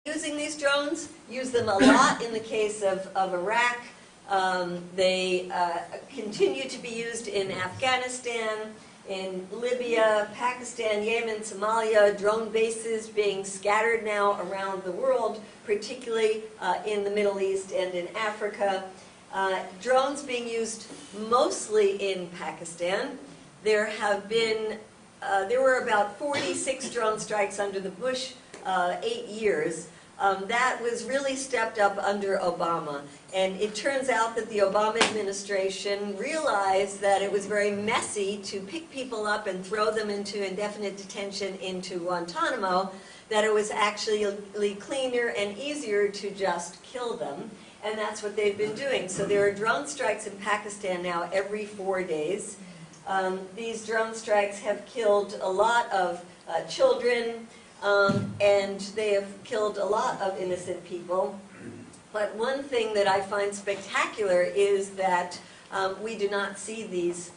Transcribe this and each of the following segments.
using these drones, use them a lot in the case of Iraq. They continue to be used in Afghanistan, in Libya, Pakistan, Yemen, Somalia, drone bases being scattered now around the world, particularly in the Middle East and in Africa. Drones being used mostly in Pakistan. There were about 46 drone strikes under the Bush 8 years. That was really stepped up under Obama. And it turns out that the Obama administration realized that it was very messy to pick people up and throw them into indefinite detention into Guantanamo, that it was actually cleaner and easier to just kill them. And that's what they've been doing. So there are drone strikes in Pakistan now every 4 days. These drone strikes have killed a lot of children, and they have killed a lot of innocent people. But one thing that I find spectacular is that we do not see these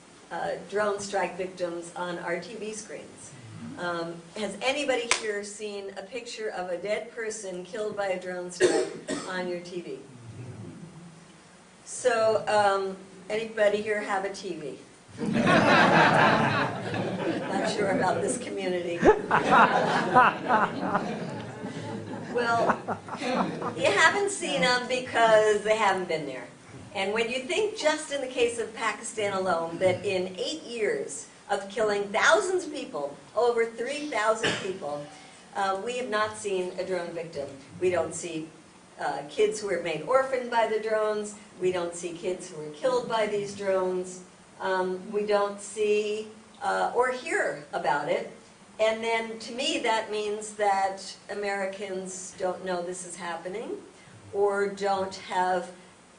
drone strike victims on our TV screens. Has anybody here seen a picture of a dead person killed by a drone strike on your TV? So, anybody here have a TV? Not sure about this community. Well, you haven't seen them because they haven't been there. And when you think, just in the case of Pakistan alone, that in 8 years of killing thousands of people, over 3,000 people, we have not seen a drone victim. We don't see kids who are made orphaned by the drones. We don't see kids who are killed by these drones. We don't see or hear about it. And then, to me, that means that Americans don't know this is happening, or don't have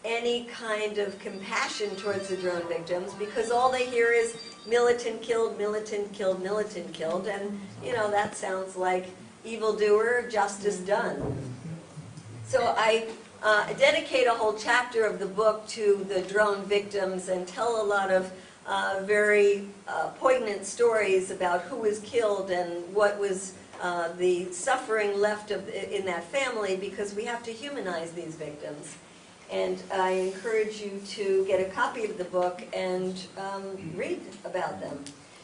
any kind of compassion towards the drone victims, because all they hear is militant killed, militant killed, militant killed, and, you know, that sounds like evildoer, justice done. So I dedicate a whole chapter of the book to the drone victims and tell a lot of very poignant stories about who was killed and what was the suffering left in that family, because we have to humanize these victims. And I encourage you to get a copy of the book and read about them.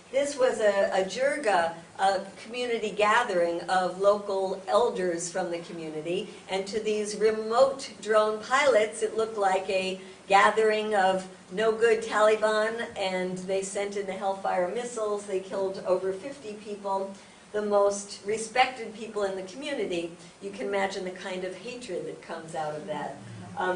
This was a jirga, a community gathering of local elders from the community, and to these remote drone pilots it looked like a gathering of no-good Taliban, and they sent in the Hellfire missiles. They killed over 50 people, the most respected people in the community. You can imagine the kind of hatred that comes out of that.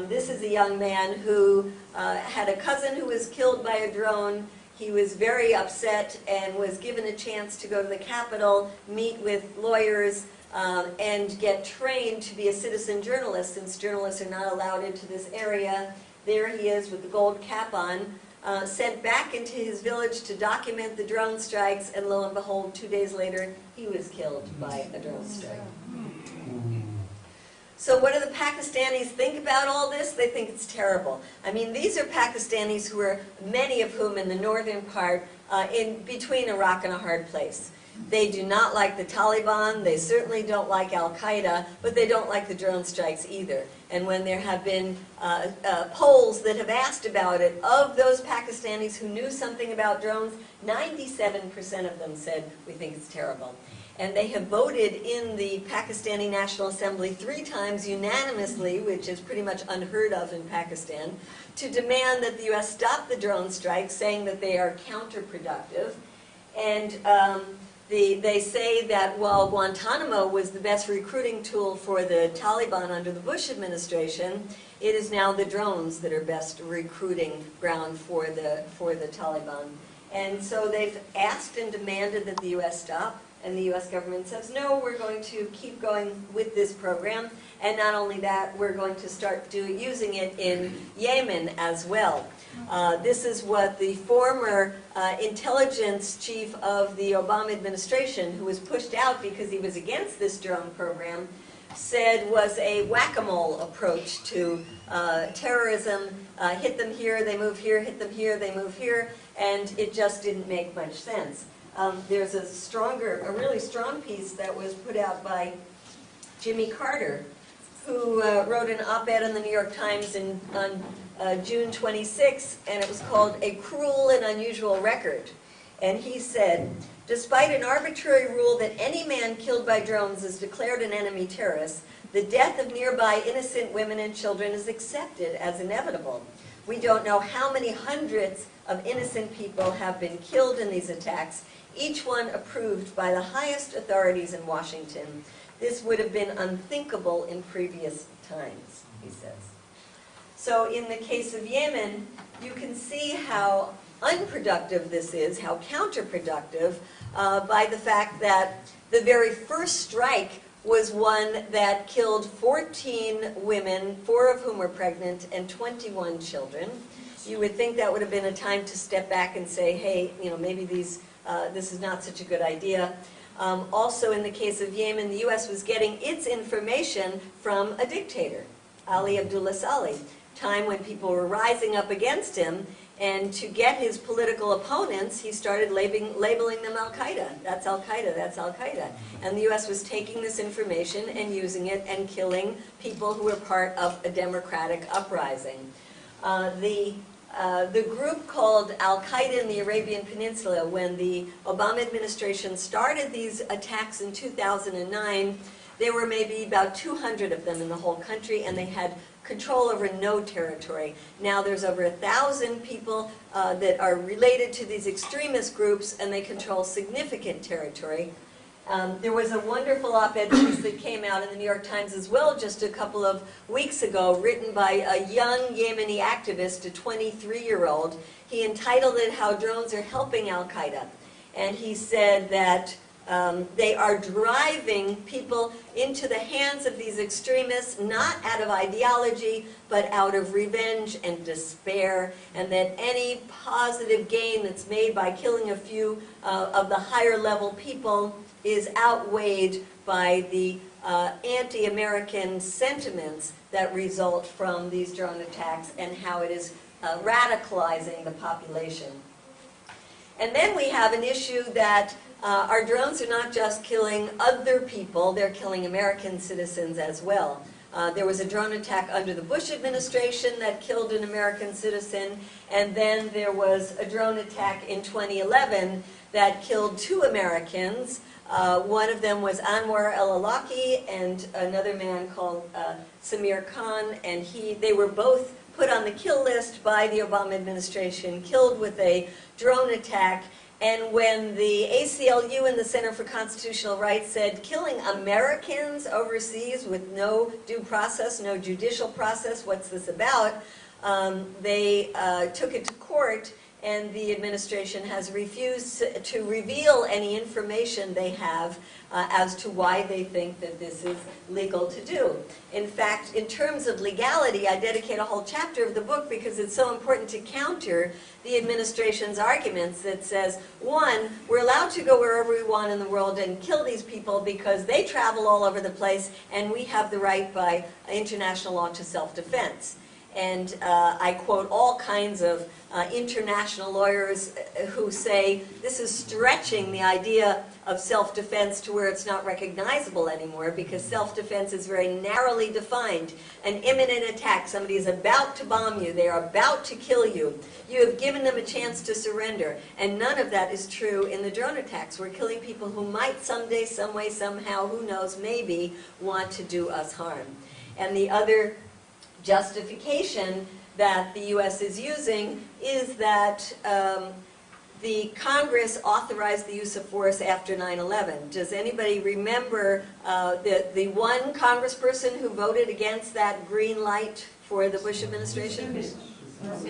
This is a young man who had a cousin who was killed by a drone. He was very upset and was given a chance to go to the Capitol, meet with lawyers, and get trained to be a citizen journalist, since journalists are not allowed into this area. There he is with the gold cap on, sent back into his village to document the drone strikes, and lo and behold, 2 days later, he was killed by a drone strike. So what do the Pakistanis think about all this? They think it's terrible. I mean, these are Pakistanis who are, many of whom in the northern part, in between a rock and a hard place. They do not like the Taliban, they certainly don't like Al-Qaeda, but they don't like the drone strikes either. And when there have been polls that have asked about it, of those Pakistanis who knew something about drones, 97% of them said, we think it's terrible. And they have voted in the Pakistani National Assembly 3 times unanimously, which is pretty much unheard of in Pakistan, to demand that the U.S. stop the drone strikes, saying that they are counterproductive. And they say that while Guantanamo was the best recruiting tool for the Taliban under the Bush administration, it is now the drones that are best recruiting ground for the Taliban. And so they've asked and demanded that the U.S. stop. And the U.S. government says, no, we're going to keep going with this program. And not only that, we're going to start using it in Yemen as well. This is what the former intelligence chief of the Obama administration, who was pushed out because he was against this drone program, said was a whack-a-mole approach to terrorism. Hit them here, they move here, hit them here, they move here, and it just didn't make much sense. There's a really strong piece that was put out by Jimmy Carter, who wrote an op-ed in the New York Times on June 26, and it was called "A Cruel and Unusual Record." And he said, "Despite an arbitrary rule that any man killed by drones is declared an enemy terrorist, the death of nearby innocent women and children is accepted as inevitable. We don't know how many hundreds of innocent people have been killed in these attacks, each one approved by the highest authorities in Washington. This would have been unthinkable in previous times," he says. So in the case of Yemen, you can see how unproductive this is, how counterproductive, by the fact that the very first strike was one that killed 14 women, 4 of whom were pregnant, and 21 children. You would think that would have been a time to step back and say, hey, maybe this is not such a good idea. Also, in the case of Yemen, the U.S. was getting its information from a dictator, Ali Abdullah Saleh, time when people were rising up against him, and to get his political opponents, he started labeling them Al-Qaeda. That's Al-Qaeda, that's Al-Qaeda. And the U.S. was taking this information and using it and killing people who were part of a democratic uprising. The group called Al-Qaeda in the Arabian Peninsula, when the Obama administration started these attacks in 2009, there were maybe about 200 of them in the whole country, and they had control over no territory. Now there's over 1,000 people that are related to these extremist groups, and they control significant territory. There was a wonderful op-ed piece that came out in the New York Times as well just a couple of weeks ago, written by a young Yemeni activist, a 23-year-old. He entitled it, "How Drones Are Helping Al-Qaeda." And he said that they are driving people into the hands of these extremists, not out of ideology, but out of revenge and despair, and that any positive gain that's made by killing a few of the higher level people is outweighed by the anti-American sentiments that result from these drone attacks and how it is radicalizing the population. And then we have an issue that our drones are not just killing other people, they're killing American citizens as well. There was a drone attack under the Bush administration that killed an American citizen, and then there was a drone attack in 2011 that killed 2 Americans. One of them was Anwar el-Awlaki and another man called Samir Khan, and they were both put on the kill list by the Obama administration, killed with a drone attack. And when the ACLU and the Center for Constitutional Rights said killing Americans overseas with no due process, no judicial process, what's this about? They took it to court, and the administration has refused to reveal any information they have as to why they think that this is legal to do. In fact, in terms of legality, I dedicate a whole chapter of the book because it's so important to counter the administration's arguments that says, 1, we're allowed to go wherever we want in the world and kill these people because they travel all over the place, and we have the right by international law to self-defense. And I quote all kinds of international lawyers who say this is stretching the idea of self-defense to where it's not recognizable anymore, because self-defense is very narrowly defined. An imminent attack, somebody is about to bomb you, they are about to kill you. You have given them a chance to surrender, and none of that is true in the drone attacks. We're killing people who might someday, some way, somehow, who knows, maybe want to do us harm. And the other justification that the U.S. is using is that the Congress authorized the use of force after 9/11. Does anybody remember the one congressperson who voted against that green light for the Bush administration?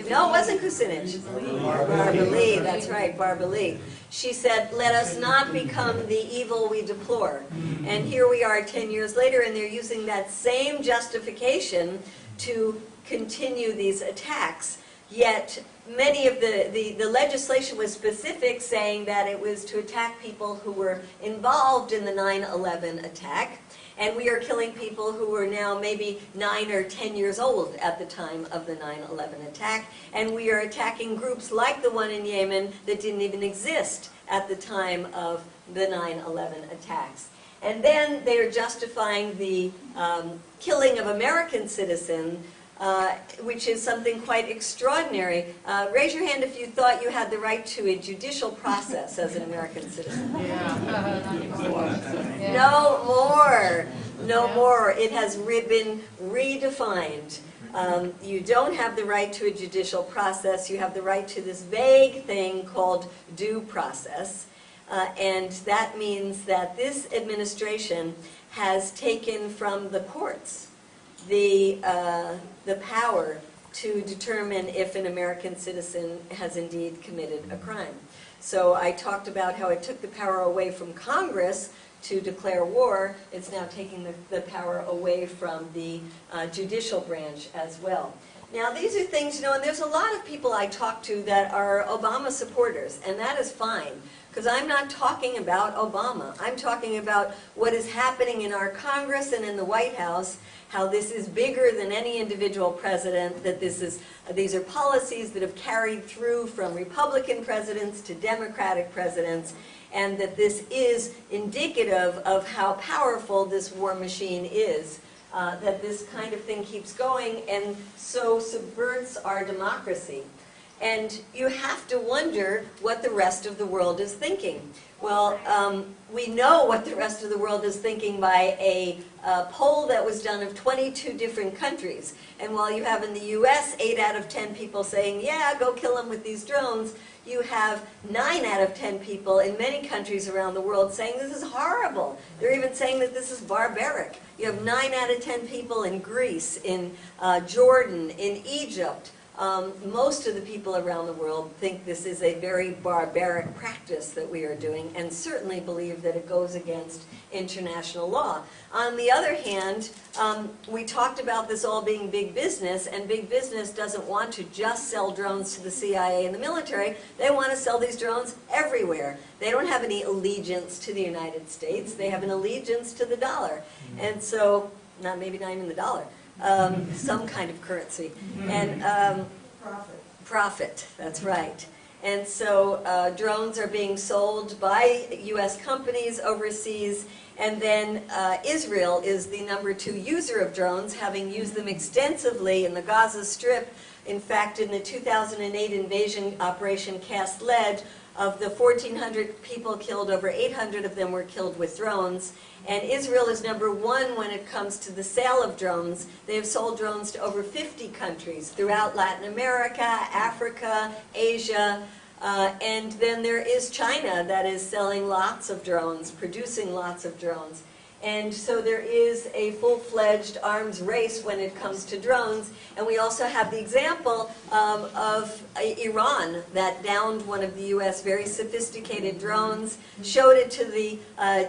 No, it wasn't Kucinich. Barbara Lee, that's right, Barbara Lee. She said, let us not become the evil we deplore. And here we are 10 years later, and they're using that same justification to continue these attacks. Yet many of the legislation was specific, saying that it was to attack people who were involved in the 9/11 attack. And we are killing people who were now maybe 9 or 10 years old at the time of the 9/11 attack. And we are attacking groups like the one in Yemen that didn't even exist at the time of the 9/11 attacks. And then they are justifying the killing of American citizens, which is something quite extraordinary. Raise your hand if you thought you had the right to a judicial process as an American citizen. No more. No more. It has been redefined. You don't have the right to a judicial process. You have the right to this vague thing called due process. And that means that this administration has taken from the courts the power to determine if an American citizen has indeed committed a crime. So I talked about how it took the power away from Congress to declare war. It's now taking the power away from the judicial branch as well. Now, these are things, and there's a lot of people I talk to that are Obama supporters, and that is fine, because I'm not talking about Obama. I'm talking about what is happening in our Congress and in the White House, how this is bigger than any individual president, that these are policies that have carried through from Republican presidents to Democratic presidents, and that this is indicative of how powerful this war machine is. That this kind of thing keeps going and so subverts our democracy. And you have to wonder what the rest of the world is thinking. Well, we know what the rest of the world is thinking by a poll that was done of 22 different countries. And while you have in the US 8 out of 10 people saying, yeah, go kill them with these drones, you have 9 out of 10 people in many countries around the world saying this is horrible. They're even saying that this is barbaric. You have 9 out of 10 people in Greece, in Jordan, in Egypt. Most of the people around the world think this is a very barbaric practice that we are doing, and certainly believe that it goes against international law. On the other hand, we talked about this all being big business, and big business doesn't want to just sell drones to the CIA and the military. They want to sell these drones everywhere. They don't have any allegiance to the United States. They have an allegiance to the dollar. And so, maybe not even the dollar. Some kind of currency. And profit, that's right. And so drones are being sold by US companies overseas, and then Israel is the #2 user of drones, having used them extensively in the Gaza Strip. In fact, in the 2008 invasion operation Cast Lead, of the 1,400 people killed, over 800 of them were killed with drones. And Israel is #1 when it comes to the sale of drones. They have sold drones to over 50 countries throughout Latin America, Africa, Asia. And then there is China that is selling lots of drones, producing lots of drones. And so there is a full-fledged arms race when it comes to drones. And we also have the example of Iran that downed one of the US very sophisticated drones, showed it to the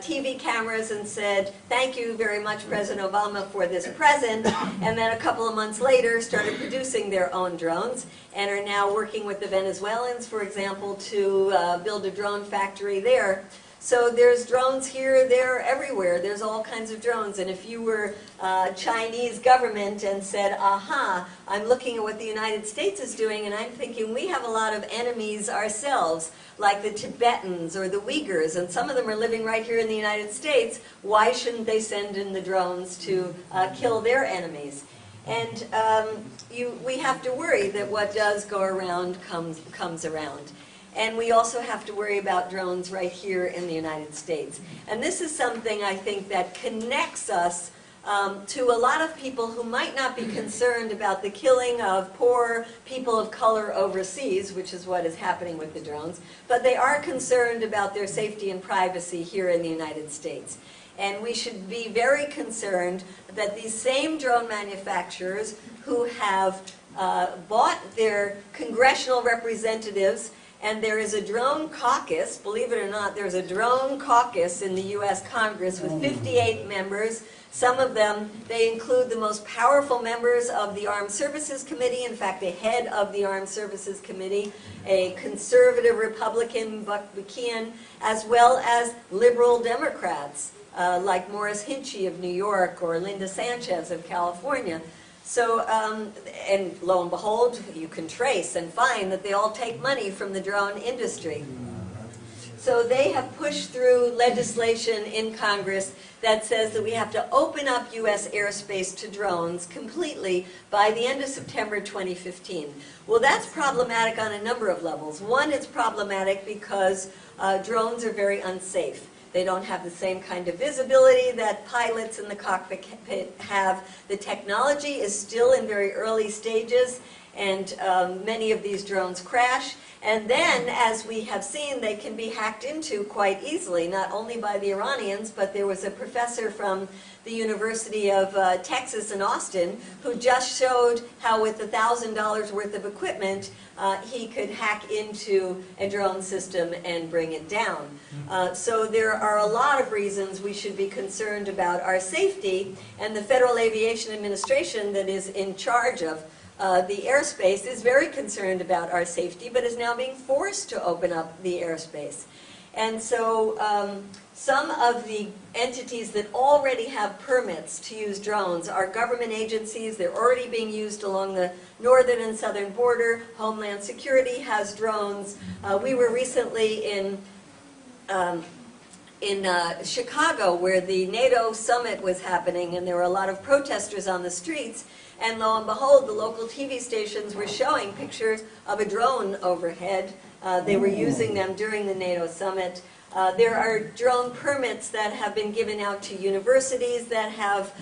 TV cameras and said, thank you very much, President Obama, for this present. And then a couple of months later started producing their own drones and are now working with the Venezuelans, for example, to build a drone factory there. So there's drones here, there, everywhere. There's all kinds of drones. And if you were Chinese government and said, aha, I'm looking at what the United States is doing, and I'm thinking we have a lot of enemies ourselves, like the Tibetans or the Uyghurs, and some of them are living right here in the United States, why shouldn't they send in the drones to kill their enemies? And we have to worry that what does go around comes around. And we also have to worry about drones right here in the United States. And this is something I think that connects us to a lot of people who might not be concerned about the killing of poor people of color overseas, which is what is happening with the drones, but they are concerned about their safety and privacy here in the United States. And we should be very concerned that these same drone manufacturers who have bought their congressional representatives, and there is a drone caucus, believe it or not, there's a drone caucus in the US Congress with 58 members. Some of them, they include the most powerful members of the Armed Services Committee, in fact, the head of the Armed Services Committee, a conservative Republican, Buck Buchanan, as well as liberal Democrats, like Morris Hinchey of New York or Linda Sanchez of California. So, and lo and behold, you can trace and find that they all take money from the drone industry. So they have pushed through legislation in Congress that says that we have to open up U.S. airspace to drones completely by the end of September 2015. Well, that's problematic on a number of levels. One, it's problematic because drones are very unsafe. They don't have the same kind of visibility that pilots in the cockpit have. The technology is still in very early stages, and many of these drones crash. And then, as we have seen, they can be hacked into quite easily, not only by the Iranians, but there was a professor from the University of Texas in Austin who just showed how with $1,000 worth of equipment, he could hack into a drone system and bring it down. So there are a lot of reasons we should be concerned about our safety, and the Federal Aviation Administration that is in charge of the airspace is very concerned about our safety, but is now being forced to open up the airspace. And so some of the entities that already have permits to use drones are government agencies. They're already being used along the northern and southern border. Homeland Security has drones. We were recently in Chicago, where the NATO summit was happening, and there were a lot of protesters on the streets. And lo and behold, the local TV stations were showing pictures of a drone overhead. They were using them during the NATO summit. There are drone permits that have been given out to universities that have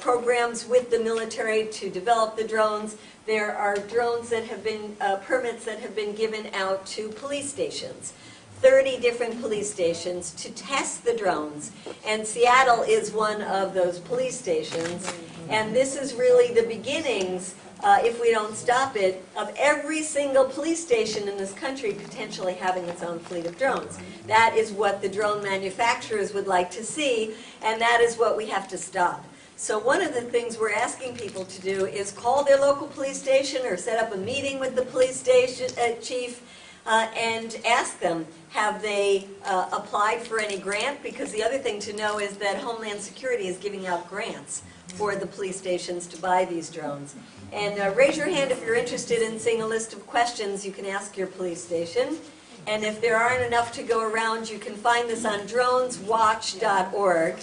programs with the military to develop the drones. There are drones that have been, permits that have been given out to police stations. 30 different police stations to test the drones. And Seattle is one of those police stations. And this is really the beginnings, if we don't stop it, of every single police station in this country potentially having its own fleet of drones. That is what the drone manufacturers would like to see, and that is what we have to stop. So one of the things we're asking people to do is call their local police station or set up a meeting with the police station chief and ask them, have they applied for any grant? Because the other thing to know is that Homeland Security is giving out grants for the police stations to buy these drones. And raise your hand if you're interested in seeing a list of questions you can ask your police station. And if there aren't enough to go around, you can find this on droneswatch.org.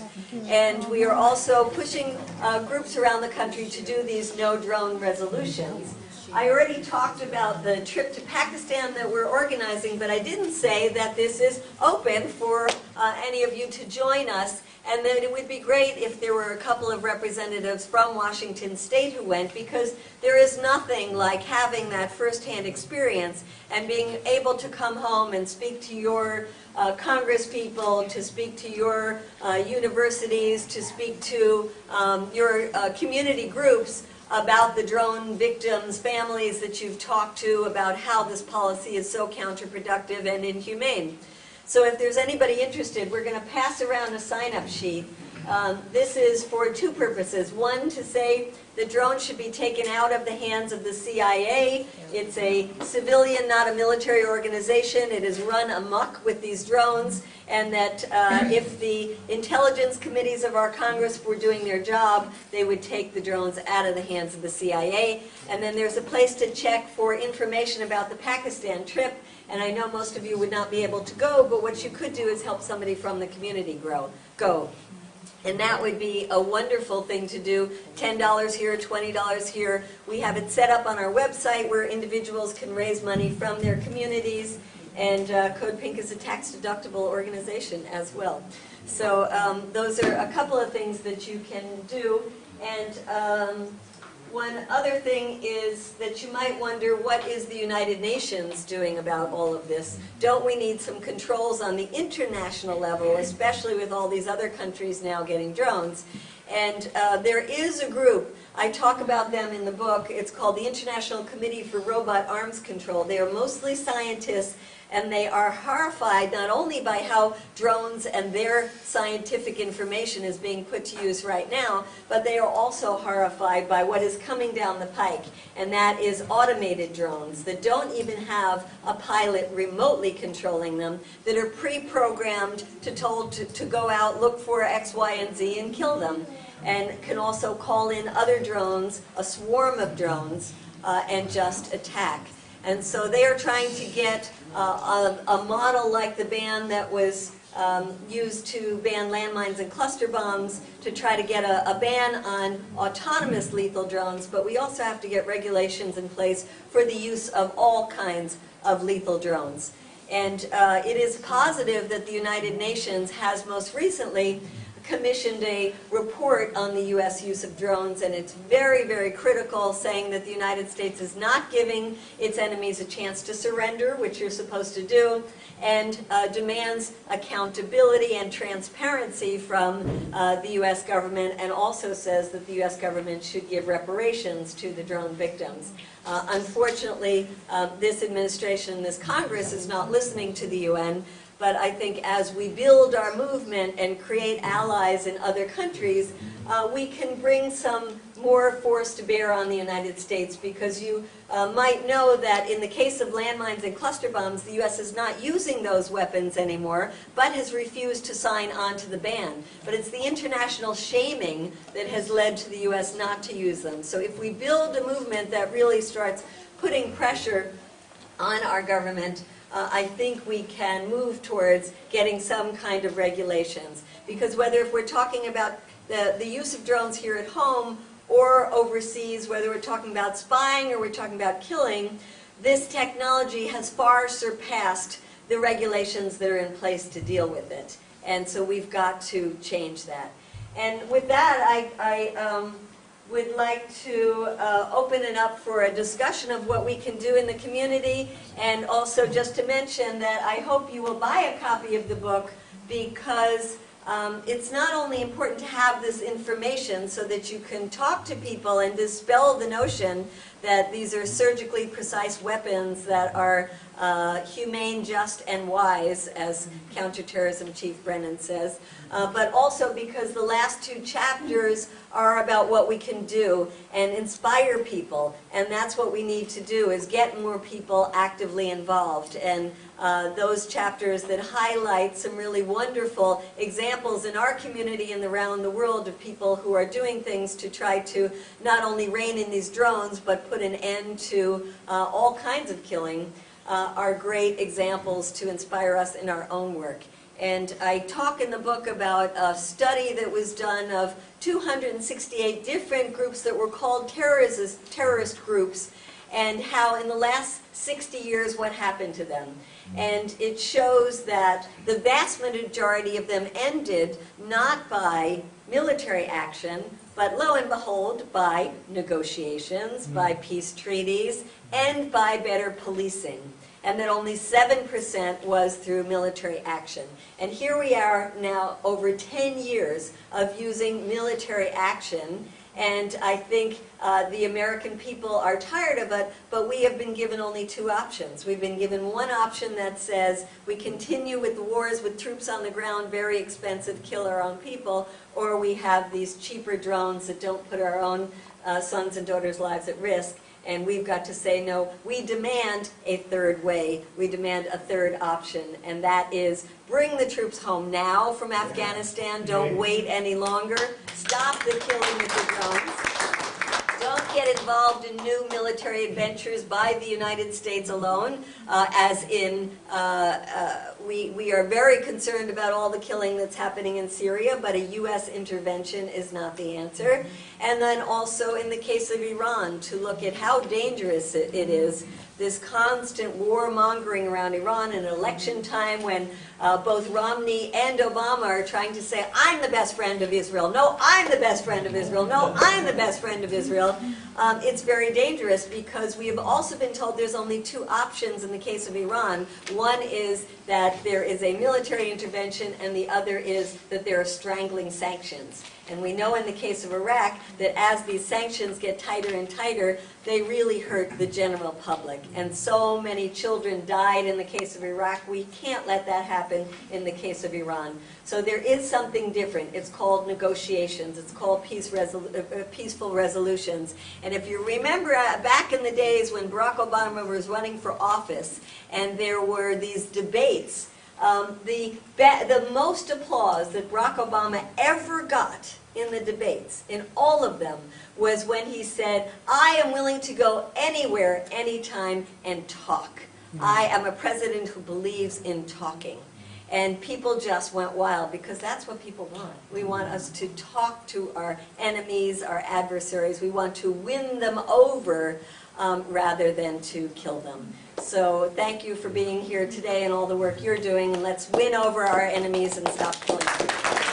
And we are also pushing groups around the country to do these no drone resolutions. I already talked about the trip to Pakistan that we're organizing, but I didn't say that this is open for any of you to join us, and that it would be great if there were a couple of representatives from Washington State who went, because there is nothing like having that firsthand experience and being able to come home and speak to your Congress people, to speak to your universities, to speak to your community groups about the drone victims' families that you've talked to, about how this policy is so counterproductive and inhumane. So if there's anybody interested, we're going to pass around a sign-up sheet. This is for two purposes. One, to say the drones should be taken out of the hands of the CIA. It's a civilian, not a military organization. It is run amok with these drones, and that if the intelligence committees of our Congress were doing their job, they would take the drones out of the hands of the CIA. And then there's a place to check for information about the Pakistan trip. And I know most of you would not be able to go, but what you could do is help somebody from the community go. And that would be a wonderful thing to do. $10 here, $20 here. We have it set up on our website where individuals can raise money from their communities. And Code Pink is a tax-deductible organization as well. So those are a couple of things that you can do. And one other thing is that you might wonder, what is the United Nations doing about all of this? Don't we need some controls on the international level, especially with all these other countries now getting drones? And there is a group, I talk about them in the book, it's called the International Committee for Robot Arms Control. They are mostly scientists, and they are horrified not only by how drones and their scientific information is being put to use right now, but they are also horrified by what is coming down the pike, and that is automated drones that don't even have a pilot remotely controlling them, that are pre-programmed to go out, look for X, Y, and Z, and kill them, and can also call in other drones, a swarm of drones, and just attack. And so they are trying to get a model like the ban that was used to ban landmines and cluster bombs, to try to get a ban on autonomous lethal drones, but we also have to get regulations in place for the use of all kinds of lethal drones. And it is positive that the United Nations has most recently commissioned a report on the U.S. use of drones, and it's very, very critical, saying that the United States is not giving its enemies a chance to surrender, which you're supposed to do, and demands accountability and transparency from the U.S. government, and also says that the U.S. government should give reparations to the drone victims. Unfortunately, this administration, this Congress, is not listening to the UN. But I think as we build our movement and create allies in other countries, we can bring some more force to bear on the United States, because you might know that in the case of landmines and cluster bombs, the U.S. is not using those weapons anymore, but has refused to sign on to the ban. But it's the international shaming that has led to the U.S. not to use them. So if we build a movement that really starts putting pressure on our government, I think we can move towards getting some kind of regulations. Because whether if we're talking about the use of drones here at home or overseas, whether we're talking about spying or we're talking about killing, this technology has far surpassed the regulations that are in place to deal with it. And so we've got to change that. And with that, I would like to open it up for a discussion of what we can do in the community, and also just to mention that I hope you will buy a copy of the book, because it's not only important to have this information so that you can talk to people and dispel the notion that these are surgically precise weapons that are humane, just, and wise, as Counterterrorism Chief Brennan says, but also because the last two chapters are about what we can do and inspire people, and that's what we need to do, is get more people actively involved. And those chapters that highlight some really wonderful examples in our community and around the world of people who are doing things to try to not only rein in these drones, but put an end to all kinds of killing, are great examples to inspire us in our own work. And I talk in the book about a study that was done of 268 different groups that were called terrorist groups, and how in the last 60 years what happened to them. And it shows that the vast majority of them ended not by military action, but lo and behold, by negotiations, by peace treaties, and by better policing. And that only 7% was through military action. And here we are now, over 10 years of using military action, and I think the American people are tired of it, but we have been given only two options. We've been given one option that says we continue with the wars with troops on the ground, very expensive, kill our own people, or we have these cheaper drones that don't put our own sons and daughters' lives at risk. And we've got to say, no, we demand a third way. We demand a third option, and that is bring the troops home now from Afghanistan. Don't wait any longer. Stop the killing with the drones. Don't get involved in new military adventures by the United States alone, as in we are very concerned about all the killing that's happening in Syria, but a U.S. intervention is not the answer. And then also in the case of Iran, to look at how dangerous it is, this constant warmongering around Iran in election time, when both Romney and Obama are trying to say, I'm the best friend of Israel. No, I'm the best friend of Israel. No, I'm the best friend of Israel. It's very dangerous, because we have also been told there's only two options in the case of Iran. One is that there is a military intervention, and the other is that there are strangling sanctions. And we know in the case of Iraq that as these sanctions get tighter and tighter, they really hurt the general public. And so many children died in the case of Iraq. We can't let that happen in the case of Iran. So there is something different. It's called negotiations. It's called peaceful resolutions. And if you remember back in the days when Barack Obama was running for office, and there were these debates, the most applause that Barack Obama ever got in the debates, in all of them, was when he said, I am willing to go anywhere, anytime, and talk. I am a president who believes in talking. And people just went wild, because that's what people want. We want us to talk to our enemies, our adversaries. We want to win them over rather than to kill them. So thank you for being here today and all the work you're doing, and let's win over our enemies and stop killing them.